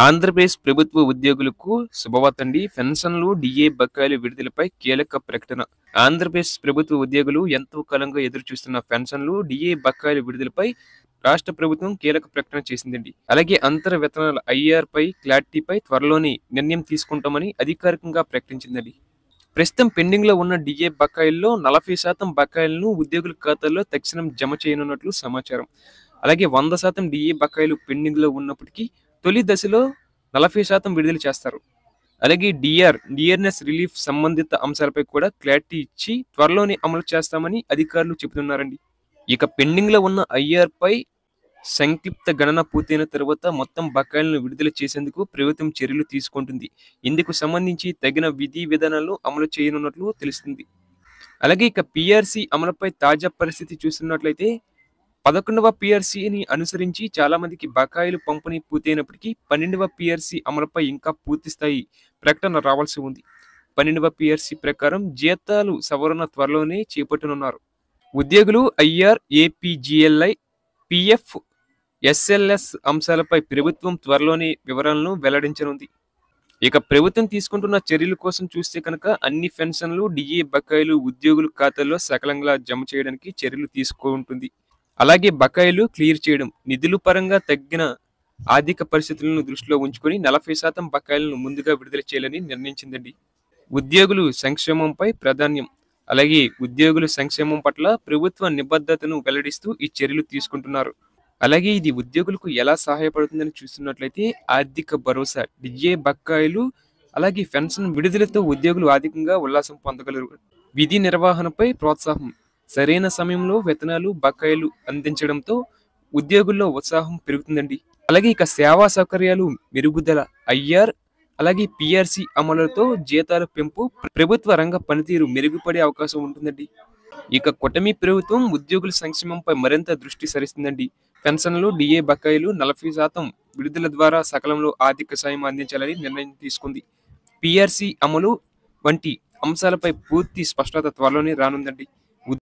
ఆంధ్రప్రదేశ్ ప్రభుత్వ ఉద్యోగులకు శుభవార్తండి. పెన్షన్లు, డిఏ బకాయిల విడుదలపై కీలక ప్రకటన. ఆంధ్రప్రదేశ్ ప్రభుత్వ ఉద్యోగులు ఎంతో కాలంగా ఎదురుచూస్తున్న పెన్షన్లు, డిఏ బకాయిల విడుదలపై రాష్ట్ర ప్రభుత్వం కీలక ప్రకటన చేసిందండి. అలాగే అంతర వేతనాల ఐఆర్ క్లారిటీపై త్వరలోనే నిర్ణయం తీసుకుంటామని అధికారికంగా ప్రకటించిందండి. ప్రస్తుతం పెండింగ్ లో ఉన్న డిఏ బకాయిల్లో 40% బకాయిలను ఉద్యోగుల ఖాతాల్లో తక్షణం జమ చేయనున్నట్లు సమాచారం. అలాగే 100% డిఏ బకాయిలు పెండింగ్ లో ఉన్నప్పటికీ తొలి దశలో 40% విడుదల చేస్తారు. అలాగే డిఆర్ఎస్ రిలీఫ్ సంబంధిత అంశాలపై కూడా క్లారిటీ ఇచ్చి త్వరలోనే అమలు చేస్తామని అధికారులు చెబుతున్నారండి. ఇక పెండింగ్ లో ఉన్న ఐఆర్ పై సంక్షిప్త గణన పూర్తయిన తర్వాత మొత్తం బకాయిలను విడుదల చేసేందుకు ప్రభుత్వం చర్యలు తీసుకుంటుంది. ఇందుకు సంబంధించి తగిన విధి విధానాలను అమలు చేయనున్నట్లు తెలుస్తుంది. అలాగే ఇక పిఆర్సీ అమలుపై తాజా పరిస్థితి చూస్తున్నట్లయితే 11వ పిఆర్సీని అనుసరించి చాలా మందికి బకాయిలు పంపిణీ పూర్తయినప్పటికీ 12వ పిఆర్సీ అమలుపై ఇంకా పూర్తి స్థాయి ప్రకటన రావాల్సి ఉంది. 12వ పిఆర్సీ ప్రకారం జీతాలు సవరణ త్వరలోనే చేపట్టనున్నారు. ఉద్యోగులు ఐఆర్, ఏపీజీఎల్ఐ, పిఎఫ్, ఎస్ఎల్ఎస్ అంశాలపై ప్రభుత్వం త్వరలోనే వివరాలను వెల్లడించనుంది. ఇక ప్రభుత్వం తీసుకుంటున్న చర్యల కోసం చూస్తే కనుక అన్ని పెన్షన్లు, డిఏ బకాయిలు ఉద్యోగుల ఖాతాల్లో సకాలంగా జమ చేయడానికి చర్యలు తీసుకుంటుంది. అలాగే బకాయిలు క్లియర్ చేయడం, నిధుల పరంగా తగ్గిన ఆర్థిక పరిస్థితులను దృష్టిలో ఉంచుకొని 40% బకాయిలను ముందుగా విడుదల చేయాలని నిర్ణయించిందండి. ఉద్యోగులు సంక్షేమంపై ప్రాధాన్యం. అలాగే ఉద్యోగుల సంక్షేమం పట్ల ప్రభుత్వ నిబద్ధతను వెల్లడిస్తూ ఈ చర్యలు తీసుకుంటున్నారు. అలాగే ఇది ఉద్యోగులకు ఎలా సహాయపడుతుందని చూస్తున్నట్లయితే ఆర్థిక భరోసా, డిఏ బకాయిలు, అలాగే పెన్షన్ విడుదలతో ఉద్యోగులు ఆర్థికంగా ఉల్లాసం పొందగలరు. విధి నిర్వహణపై ప్రోత్సాహం, సరైన సమయంలో వేతనాలు, బకాయిలు అందించడంతో ఉద్యోగుల్లో ఉత్సాహం పెరుగుతుందండి. అలాగే ఇక సేవా సౌకర్యాలు మెరుగుదల, ఐఆర్ అలాగే పిఆర్సీ అమలుతో జీతాల పెంపు, ప్రభుత్వ రంగ పనితీరు మెరుగుపడే అవకాశం ఉంటుందండి. ఇక కూటమి ప్రభుత్వం ఉద్యోగుల సంక్షేమంపై మరింత దృష్టి సారిస్తుందండి. పెన్షన్లు, డిఏ బకాయిలు 40% విడుదల ద్వారా సకాలంలో ఆర్థిక సాయం అందించాలని నిర్ణయం తీసుకుంది. పిఆర్సీ అమలు వంటి అంశాలపై పూర్తి స్పష్టత త్వరలోనే రానుందండి.